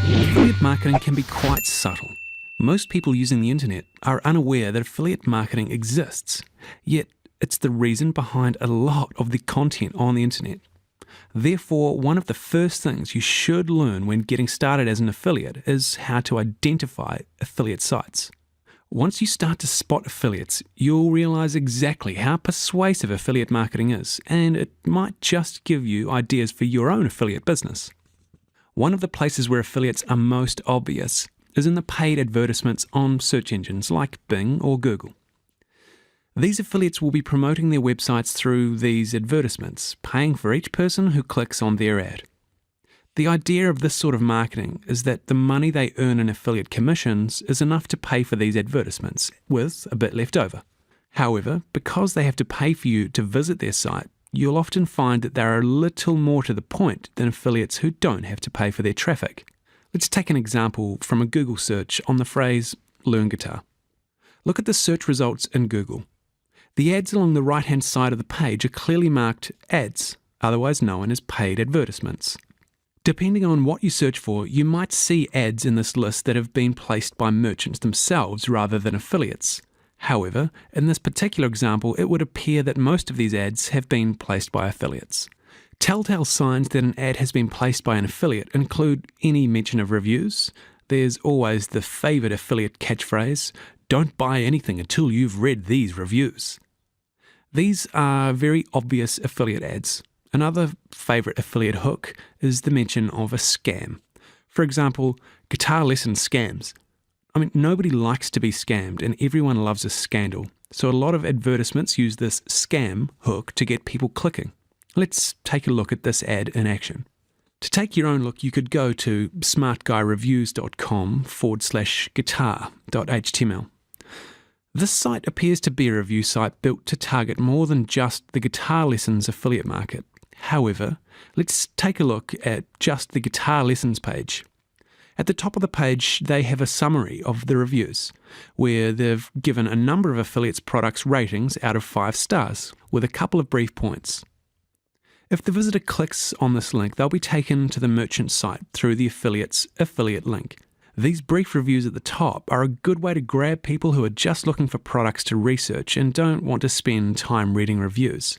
Affiliate marketing can be quite subtle. Most people using the internet are unaware that affiliate marketing exists, yet it's the reason behind a lot of the content on the internet. Therefore, one of the first things you should learn when getting started as an affiliate is how to identify affiliate sites. Once you start to spot affiliates, you'll realize exactly how persuasive affiliate marketing is, and it might just give you ideas for your own affiliate business. One of the places where affiliates are most obvious is in the paid advertisements on search engines like Bing or Google. These affiliates will be promoting their websites through these advertisements, paying for each person who clicks on their ad. The idea of this sort of marketing is that the money they earn in affiliate commissions is enough to pay for these advertisements, with a bit left over. However, because they have to pay for you to visit their site, you'll often find that they're a little more to the point than affiliates who don't have to pay for their traffic. Let's take an example from a Google search on the phrase "learn guitar." Look at the search results in Google. The ads along the right-hand side of the page are clearly marked ads, otherwise known as paid advertisements. Depending on what you search for, you might see ads in this list that have been placed by merchants themselves rather than affiliates. However, in this particular example, it would appear that most of these ads have been placed by affiliates. Telltale signs that an ad has been placed by an affiliate include any mention of reviews. There's always the favoured affiliate catchphrase, "Don't buy anything until you've read these reviews." These are very obvious affiliate ads. Another favourite affiliate hook is the mention of a scam. For example, guitar lesson scams. Nobody likes to be scammed and everyone loves a scandal. So a lot of advertisements use this scam hook to get people clicking. Let's take a look at this ad in action. To take your own look, you could go to smartguyreviews.com/guitar.html. This site appears to be a review site built to target more than just the guitar lessons affiliate market. However, let's take a look at just the guitar lessons page. At the top of the page, they have a summary of the reviews, where they've given a number of affiliates' products ratings out of 5 stars, with a couple of brief points. If the visitor clicks on this link, they'll be taken to the merchant site through the affiliate's affiliate link. These brief reviews at the top are a good way to grab people who are just looking for products to research and don't want to spend time reading reviews.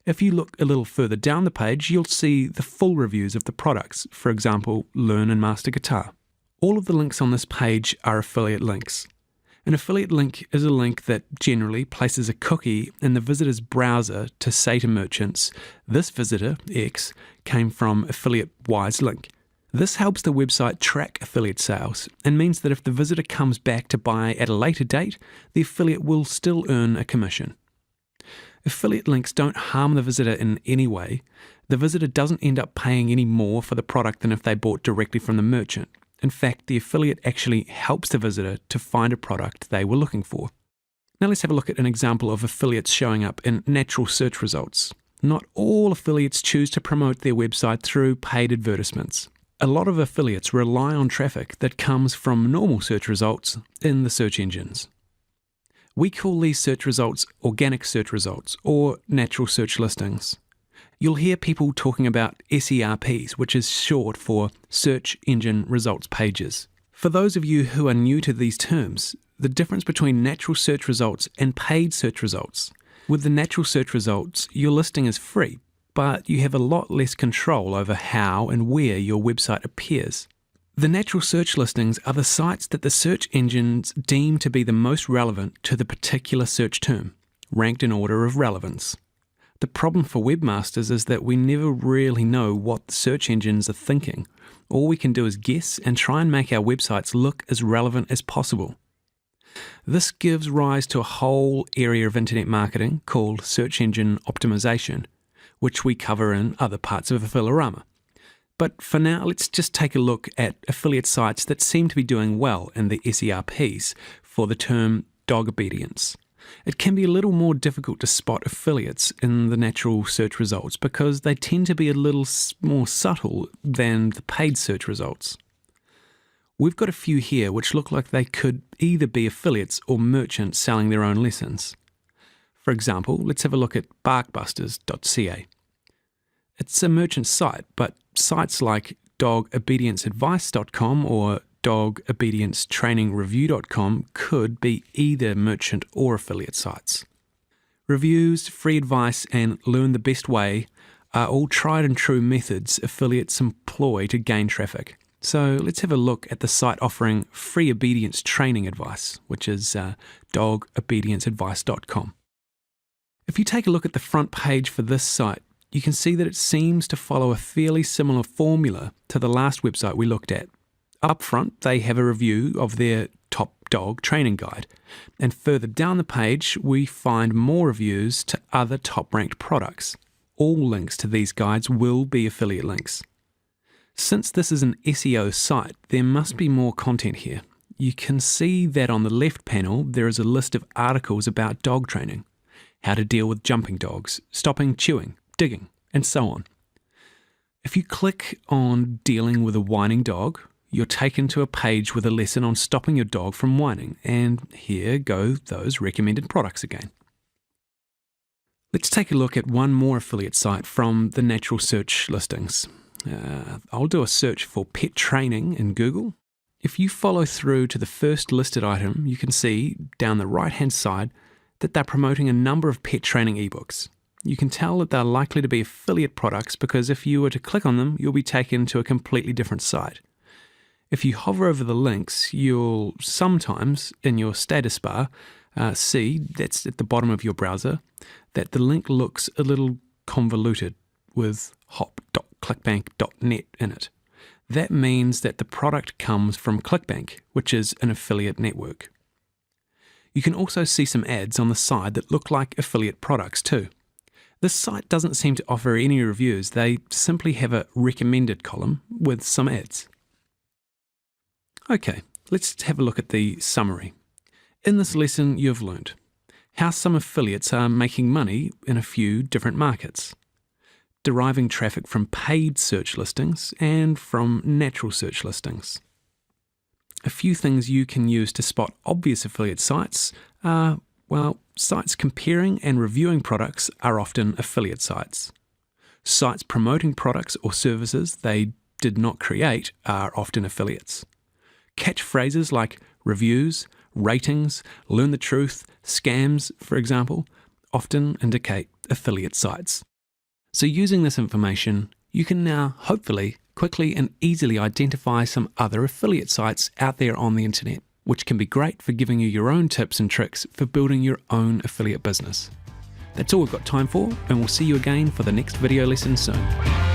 If you look a little further down the page, you'll see the full reviews of the products, for example, Learn and Master Guitar. All of the links on this page are affiliate links. An affiliate link is a link that generally places a cookie in the visitor's browser to say to merchants, "This visitor, X, came from affiliate Y's link." This helps the website track affiliate sales and means that if the visitor comes back to buy at a later date, the affiliate will still earn a commission. Affiliate links don't harm the visitor in any way. The visitor doesn't end up paying any more for the product than if they bought directly from the merchant. In fact, the affiliate actually helps the visitor to find a product they were looking for. Now let's have a look at an example of affiliates showing up in natural search results. Not all affiliates choose to promote their website through paid advertisements. A lot of affiliates rely on traffic that comes from normal search results in the search engines. We call these search results organic search results or natural search listings. You'll hear people talking about SERPs, which is short for Search Engine Results Pages. For those of you who are new to these terms, the difference between natural search results and paid search results. With the natural search results, your listing is free, but you have a lot less control over how and where your website appears. The natural search listings are the sites that the search engines deem to be the most relevant to the particular search term, ranked in order of relevance. The problem for webmasters is that we never really know what the search engines are thinking. All we can do is guess and try and make our websites look as relevant as possible. This gives rise to a whole area of internet marketing called search engine optimization, which we cover in other parts of Affiliarama. But for now, let's just take a look at affiliate sites that seem to be doing well in the SERPs for the term dog obedience. It can be a little more difficult to spot affiliates in the natural search results because they tend to be a little more subtle than the paid search results. We've got a few here which look like they could either be affiliates or merchants selling their own lessons. For example, let's have a look at barkbusters.ca. It's a merchant site, but sites like dogobedienceadvice.com or dogobediencetrainingreview.com could be either merchant or affiliate sites. Reviews, free advice, and learn the best way are all tried and true methods affiliates employ to gain traffic. So let's have a look at the site offering free obedience training advice, which is dogobedienceadvice.com. If you take a look at the front page for this site, you can see that it seems to follow a fairly similar formula to the last website we looked at. Up front, they have a review of their top dog training guide, and further down the page, we find more reviews to other top-ranked products. All links to these guides will be affiliate links. Since this is an SEO site, there must be more content here. You can see that on the left panel, there is a list of articles about dog training, how to deal with jumping dogs, stopping chewing, digging, and so on. If you click on dealing with a whining dog, you're taken to a page with a lesson on stopping your dog from whining, and here go those recommended products again. Let's take a look at one more affiliate site from the natural search listings. I'll do a search for pet training in Google. If you follow through to the first listed item, you can see down the right-hand side that they're promoting a number of pet training ebooks. You can tell that they're likely to be affiliate products because if you were to click on them, you'll be taken to a completely different site. If you hover over the links, you'll sometimes, in your status bar, see, that's at the bottom of your browser, that the link looks a little convoluted with hop.clickbank.net in it. That means that the product comes from ClickBank, which is an affiliate network. You can also see some ads on the side that look like affiliate products too. This site doesn't seem to offer any reviews, they simply have a recommended column with some ads. Okay, let's have a look at the summary. In this lesson, you've learned how some affiliates are making money in a few different markets, deriving traffic from paid search listings and from natural search listings. A few things you can use to spot obvious affiliate sites are, well, sites comparing and reviewing products are often affiliate sites. Sites promoting products or services they did not create are often affiliates. Catchphrases like reviews, ratings, learn the truth, scams, for example, often indicate affiliate sites. So using this information, you can now hopefully quickly and easily identify some other affiliate sites out there on the internet, which can be great for giving you your own tips and tricks for building your own affiliate business. That's all we've got time for, and we'll see you again for the next video lesson soon.